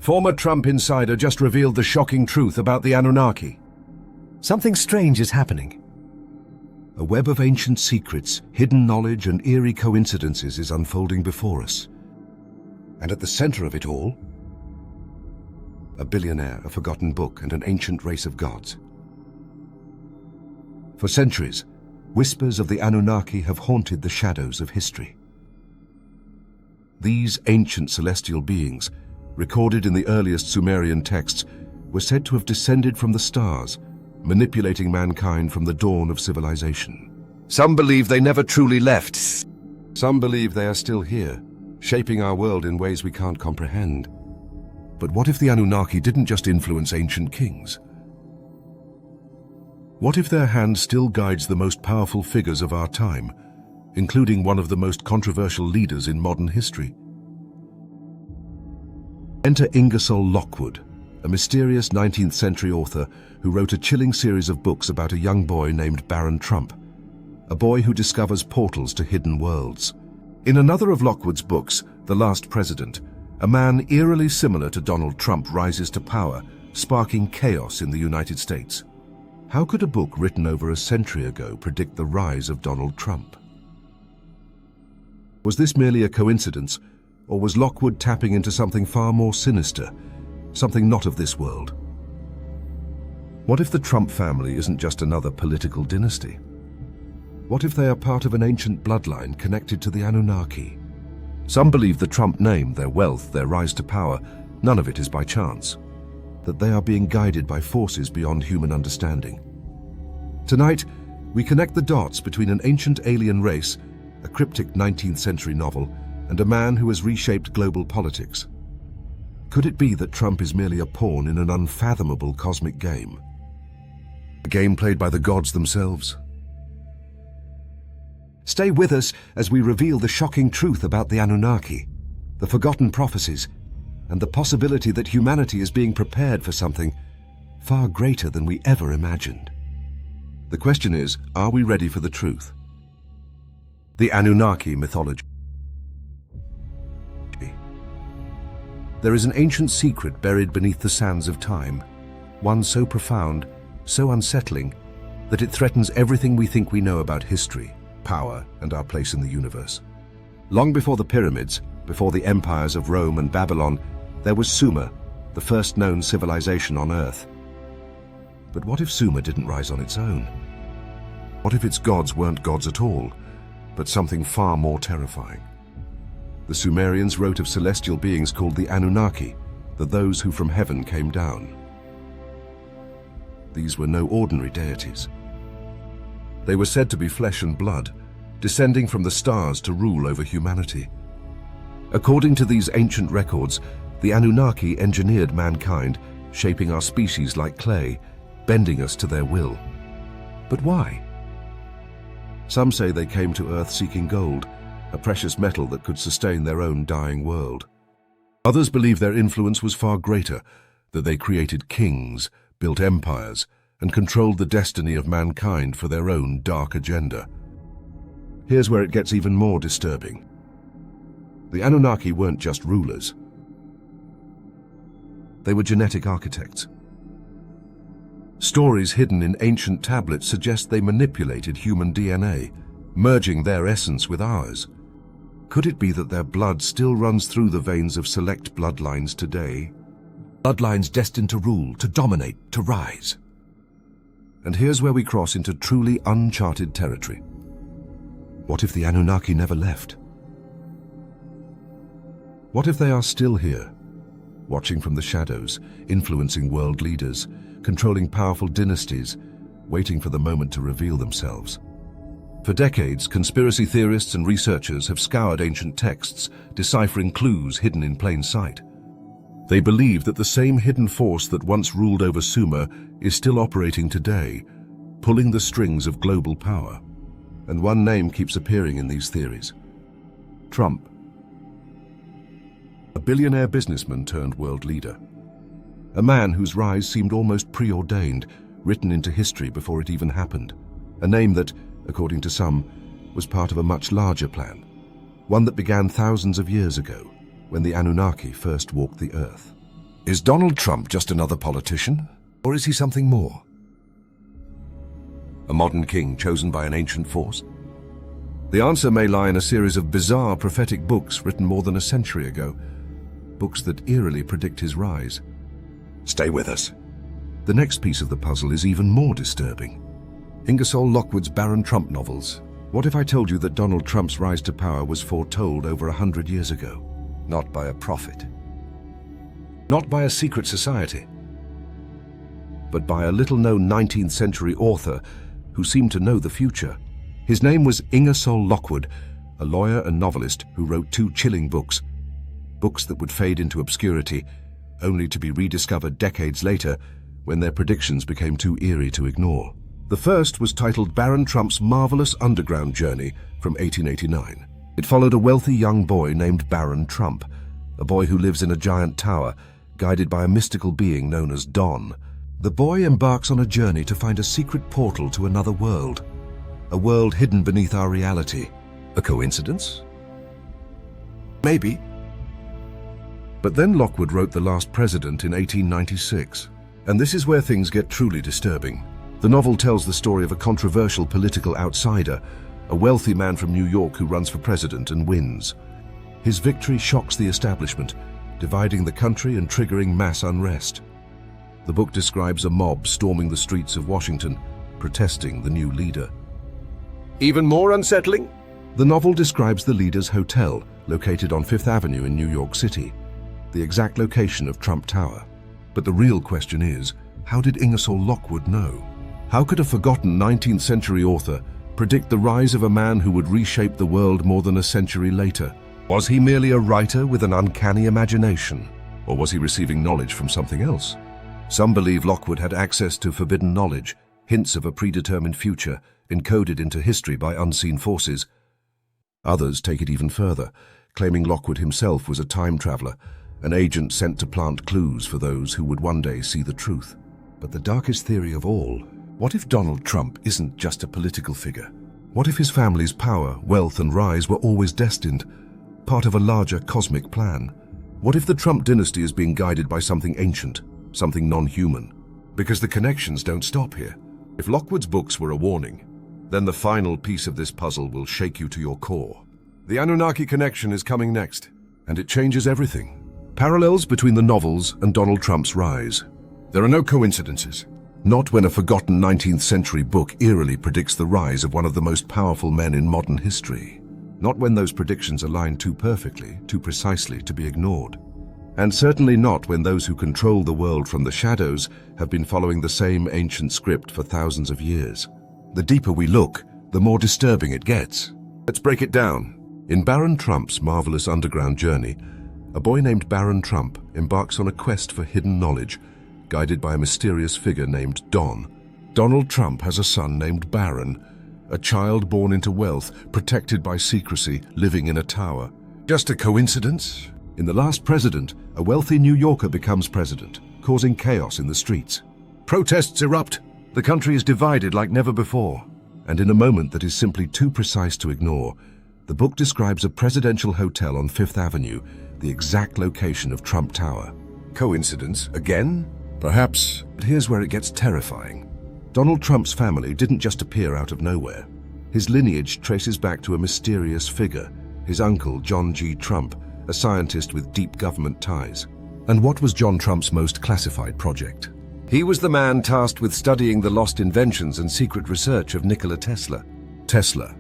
Former Trump insider just revealed the shocking truth about the Anunnaki. Something strange is happening. A web of ancient secrets, hidden knowledge, and eerie coincidences is unfolding before us. And at the center of it all, a billionaire, a forgotten book, and an ancient race of gods. For centuries, whispers of the Anunnaki have haunted the shadows of history. These ancient celestial beings, recorded in the earliest Sumerian texts, were said to have descended from the stars, manipulating mankind from the dawn of civilization. Some believe they never truly left. Some believe they are still here, shaping our world in ways we can't comprehend. But what if the Anunnaki didn't just influence ancient kings? What if their hand still guides the most powerful figures of our time, including one of the most controversial leaders in modern history? Enter Ingersoll Lockwood, a mysterious 19th century author who wrote a chilling series of books about a young boy named Baron Trump, a boy who discovers portals to hidden worlds. In another of Lockwood's books, The Last President, a man eerily similar to Donald Trump rises to power, sparking chaos in the United States. How could a book written over a century ago predict the rise of Donald Trump? Was this merely a coincidence, or was Lockwood tapping into something far more sinister, something not of this world? What if the Trump family isn't just another political dynasty? What if they are part of an ancient bloodline connected to the Anunnaki? Some believe the Trump name, their wealth, their rise to power, none of it is by chance, that they are being guided by forces beyond human understanding. Tonight, we connect the dots between an ancient alien race, a cryptic 19th century novel, and a man who has reshaped global politics. Could it be that Trump is merely a pawn in an unfathomable cosmic game? A game played by the gods themselves? Stay with us as we reveal the shocking truth about the Anunnaki, the forgotten prophecies, and the possibility that humanity is being prepared for something far greater than we ever imagined. The question is, are we ready for the truth? The Anunnaki mythology. There is an ancient secret buried beneath the sands of time, one so profound, so unsettling, that it threatens everything we think we know about history, power, and our place in the universe. Long before the pyramids, before the empires of Rome and Babylon, there was Sumer, the first known civilization on Earth. But what if Sumer didn't rise on its own? What if its gods weren't gods at all, but something far more terrifying? The Sumerians wrote of celestial beings called the Anunnaki, those who from heaven came down. These were no ordinary deities. They were said to be flesh and blood, descending from the stars to rule over humanity. According to these ancient records, the Anunnaki engineered mankind, shaping our species like clay, bending us to their will. But why? Some say they came to Earth seeking gold, a precious metal that could sustain their own dying world. Others believe their influence was far greater, that they created kings, built empires, and controlled the destiny of mankind for their own dark agenda. Here's where it gets even more disturbing. The Anunnaki weren't just rulers. They were genetic architects. Stories hidden in ancient tablets suggest they manipulated human DNA, merging their essence with ours. Could it be that their blood still runs through the veins of select bloodlines today? Bloodlines destined to rule, to dominate, to rise. And here's where we cross into truly uncharted territory. What if the Anunnaki never left? What if they are still here, watching from the shadows, influencing world leaders, controlling powerful dynasties, waiting for the moment to reveal themselves? For decades, conspiracy theorists and researchers have scoured ancient texts, deciphering clues hidden in plain sight. They believe that the same hidden force that once ruled over Sumer is still operating today, pulling the strings of global power. And one name keeps appearing in these theories: Trump. A billionaire businessman turned world leader. A man whose rise seemed almost preordained, written into history before it even happened. A name that, according to some, was part of a much larger plan, one that began thousands of years ago, when the Anunnaki first walked the earth. Is Donald Trump just another politician? Or is he something more? A modern king chosen by an ancient force? The answer may lie in a series of bizarre prophetic books written more than a century ago. Books that eerily predict his rise. Stay with us. The next piece of the puzzle is even more disturbing. Ingersoll Lockwood's Baron Trump novels. What if I told you that Donald Trump's rise to power was foretold over 100 years ago? Not by a prophet. Not by a secret society. But by a little-known 19th century author who seemed to know the future. His name was Ingersoll Lockwood, a lawyer and novelist who wrote 2 chilling books. Books that would fade into obscurity, only to be rediscovered decades later when their predictions became too eerie to ignore. The first was titled Baron Trump's Marvelous Underground Journey from 1889. It followed a wealthy young boy named Baron Trump, a boy who lives in a giant tower, guided by a mystical being known as Don. The boy embarks on a journey to find a secret portal to another world, a world hidden beneath our reality. A coincidence? Maybe. But then Lockwood wrote The Last President in 1896, and this is where things get truly disturbing. The novel tells the story of a controversial political outsider, a wealthy man from New York who runs for president and wins. His victory shocks the establishment, dividing the country and triggering mass unrest. The book describes a mob storming the streets of Washington, protesting the new leader. Even more unsettling? The novel describes the leader's hotel, located on 5th Avenue in New York City, the exact location of Trump Tower. But the real question is, how did Ingersoll Lockwood know? How could a forgotten 19th century author predict the rise of a man who would reshape the world more than a century later? Was he merely a writer with an uncanny imagination? Or was he receiving knowledge from something else? Some believe Lockwood had access to forbidden knowledge, hints of a predetermined future, encoded into history by unseen forces. Others take it even further, claiming Lockwood himself was a time traveler, an agent sent to plant clues for those who would one day see the truth. But the darkest theory of all, what if Donald Trump isn't just a political figure? What if his family's power, wealth, and rise were always destined, part of a larger cosmic plan? What if the Trump dynasty is being guided by something ancient, something non-human? Because the connections don't stop here. If Lockwood's books were a warning, then the final piece of this puzzle will shake you to your core. The Anunnaki connection is coming next, and it changes everything. Parallels between the novels and Donald Trump's rise. There are no coincidences. Not when a forgotten 19th century book eerily predicts the rise of one of the most powerful men in modern history. Not when those predictions align too perfectly, too precisely to be ignored. And certainly not when those who control the world from the shadows have been following the same ancient script for thousands of years. The deeper we look, the more disturbing it gets. Let's break it down. In Baron Trump's Marvelous Underground Journey, a boy named Baron Trump embarks on a quest for hidden knowledge, guided by a mysterious figure named Don. Donald Trump has a son named Baron, a child born into wealth, protected by secrecy, living in a tower. Just a coincidence? In The Last President, a wealthy New Yorker becomes president, causing chaos in the streets. Protests erupt. The country is divided like never before. And in a moment that is simply too precise to ignore, the book describes a presidential hotel on 5th Avenue, the exact location of Trump Tower. Coincidence again? Perhaps, but here's where it gets terrifying. Donald Trump's family didn't just appear out of nowhere. His lineage traces back to a mysterious figure, his uncle John G. Trump, a scientist with deep government ties. And what was John Trump's most classified project? He was the man tasked with studying the lost inventions and secret research of Nikola Tesla. Tesla,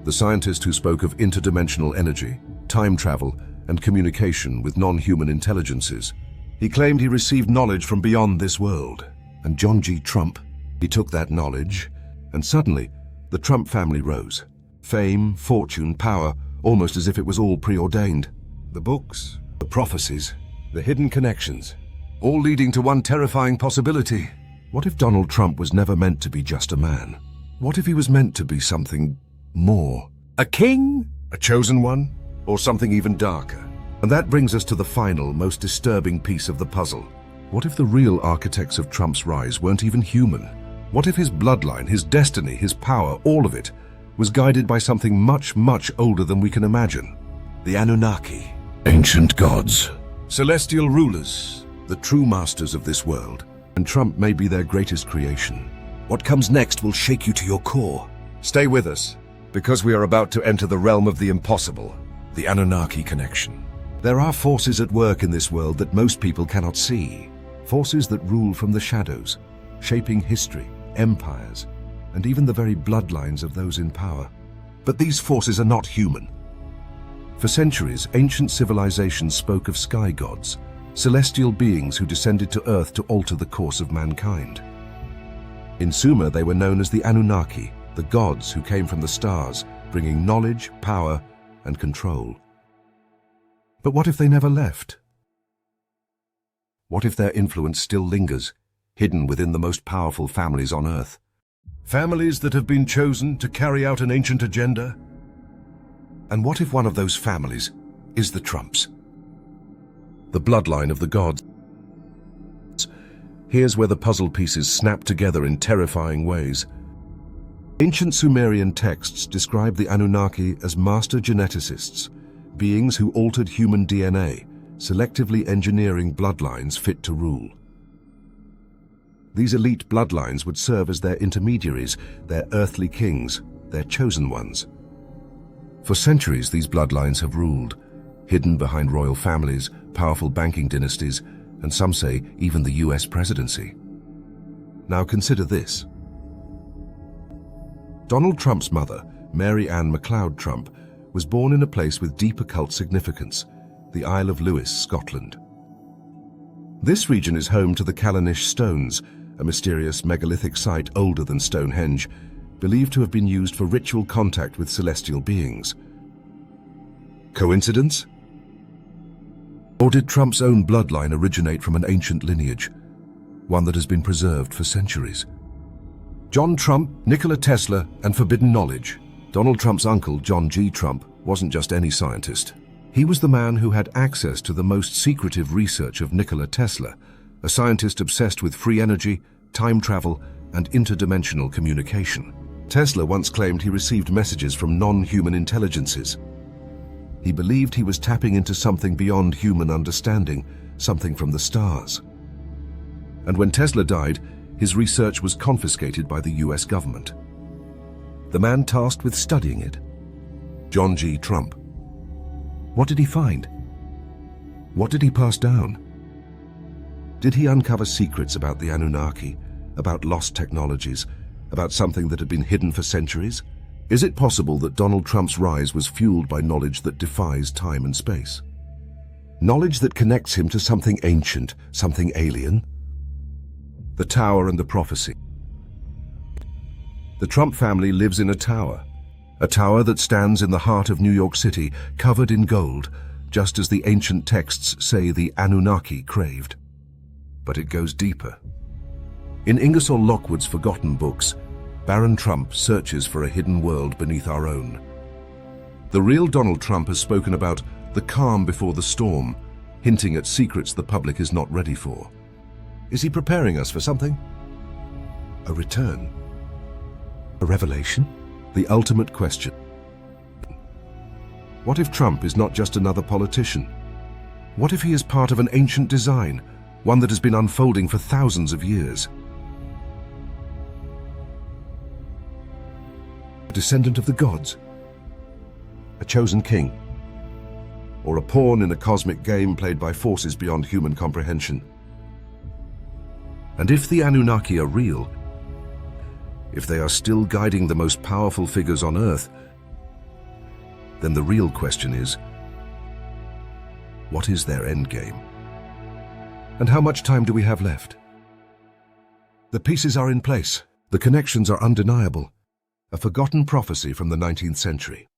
the scientist who spoke of interdimensional energy, time travel, and communication with non-human intelligences. He claimed he received knowledge from beyond this world. And John G. Trump, he took that knowledge, and suddenly, the Trump family rose. Fame, fortune, power, almost as if it was all preordained. The books, the prophecies, the hidden connections, all leading to one terrifying possibility. What if Donald Trump was never meant to be just a man? What if he was meant to be something more? A king? A chosen one? Or something even darker? And that brings us to the final, most disturbing piece of the puzzle. What if the real architects of Trump's rise weren't even human? What if his bloodline, his destiny, his power, all of it, was guided by something much, much older than we can imagine? The Anunnaki. Ancient gods. Celestial rulers. the true masters of this world, and Trump may be their greatest creation. What comes next will shake you to your core. Stay with us, because we are about to enter the realm of the impossible, the Anunnaki connection. There are forces at work in this world that most people cannot see. Forces that rule from the shadows, shaping history, empires, and even the very bloodlines of those in power. But these forces are not human. For centuries, ancient civilizations spoke of sky gods, celestial beings who descended to Earth to alter the course of mankind. In Sumer, they were known as the Anunnaki, the gods who came from the stars, bringing knowledge, power, and control. But what if they never left? What if their influence still lingers, hidden within the most powerful families on Earth? Families that have been chosen to carry out an ancient agenda? And what if one of those families is the Trumps? The bloodline of the gods. Here's where the puzzle pieces snap together in terrifying ways. Ancient Sumerian texts describe the Anunnaki as master geneticists, beings who altered human DNA, selectively engineering bloodlines fit to rule. These elite bloodlines would serve as their intermediaries, their earthly kings, their chosen ones. For centuries, these bloodlines have ruled, hidden behind royal families, powerful banking dynasties, and some say even the US presidency. Now consider this. Donald Trump's mother, Mary Ann MacLeod Trump, was born in a place with deep occult significance, the Isle of Lewis, Scotland. This region is home to the Callanish Stones, a mysterious megalithic site older than Stonehenge, believed to have been used for ritual contact with celestial beings. Coincidence? Or did Trump's own bloodline originate from an ancient lineage, one that has been preserved for centuries? John Trump, Nikola Tesla, and forbidden knowledge. Donald Trump's uncle, John G. Trump, wasn't just any scientist. He was the man who had access to the most secretive research of Nikola Tesla, a scientist obsessed with free energy, time travel, and interdimensional communication. Tesla once claimed he received messages from non-human intelligences. He believed he was tapping into something beyond human understanding, something from the stars. And when Tesla died, his research was confiscated by the US government. The man tasked with studying it, John G. Trump. What did he find? What did he pass down? Did he uncover secrets about the Anunnaki, about lost technologies, about something that had been hidden for centuries? Is it possible that Donald Trump's rise was fueled by knowledge that defies time and space? Knowledge that connects him to something ancient, something alien? The Tower and the Prophecy. The Trump family lives in a tower that stands in the heart of New York City, covered in gold, just as the ancient texts say the Anunnaki craved. But it goes deeper. In Ingersoll Lockwood's forgotten books, Baron Trump searches for a hidden world beneath our own. The real Donald Trump has spoken about the calm before the storm, hinting at secrets the public is not ready for. Is he preparing us for something? A return? A revelation? The ultimate question. What if Trump is not just another politician? What if he is part of an ancient design, one that has been unfolding for thousands of years? A descendant of the gods? A chosen king? Or a pawn in a cosmic game played by forces beyond human comprehension? And if the Anunnaki are real, if they are still guiding the most powerful figures on Earth, then the real question is, what is their endgame? And how much time do we have left? The pieces are in place. The connections are undeniable. A forgotten prophecy from the 19th century.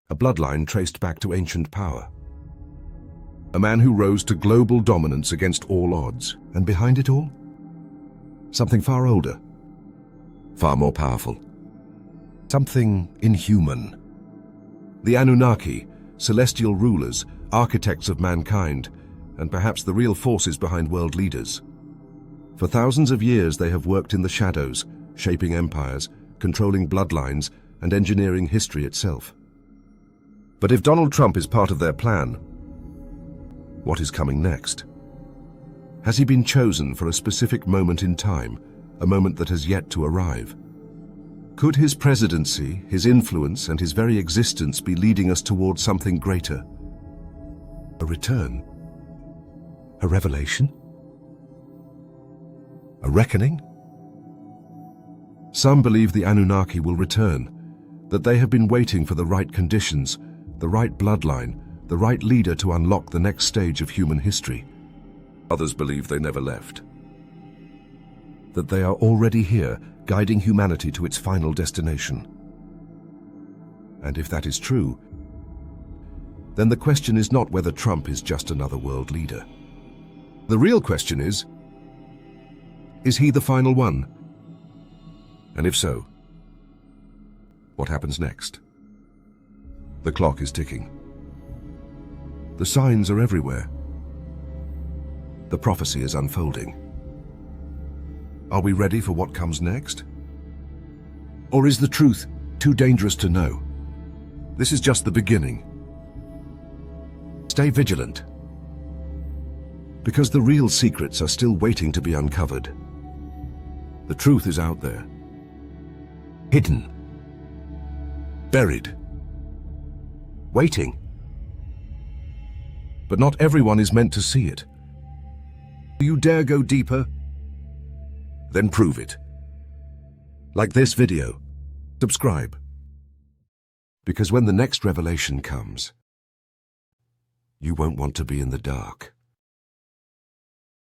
A bloodline traced back to ancient power. A man who rose to global dominance against all odds. And behind it all? Something far older. Far more powerful. Something inhuman. The Anunnaki, celestial rulers, architects of mankind, and perhaps the real forces behind world leaders. For thousands of years they have worked in the shadows, shaping empires, controlling bloodlines, and engineering history itself. But if Donald Trump is part of their plan, what is coming next? Has he been chosen for a specific moment in time, a moment that has yet to arrive? Could his presidency, his influence, and his very existence be leading us towards something greater? A return? A revelation? A reckoning? Some believe the Anunnaki will return, that they have been waiting for the right conditions, the right bloodline, the right leader to unlock the next stage of human history. Others believe they never left, that they are already here, guiding humanity to its final destination. And if that is true, then the question is not whether Trump is just another world leader. The real question is he the final one? And if so, what happens next? The clock is ticking. The signs are everywhere. The prophecy is unfolding. Are we ready for what comes next? Or is the truth too dangerous to know? This is just the beginning. Stay vigilant, because the real secrets are still waiting to be uncovered. The truth is out there, hidden, buried, waiting. But not everyone is meant to see it. Do you dare go deeper? Then prove it. Like this video. Subscribe. Because when the next revelation comes, you won't want to be in the dark.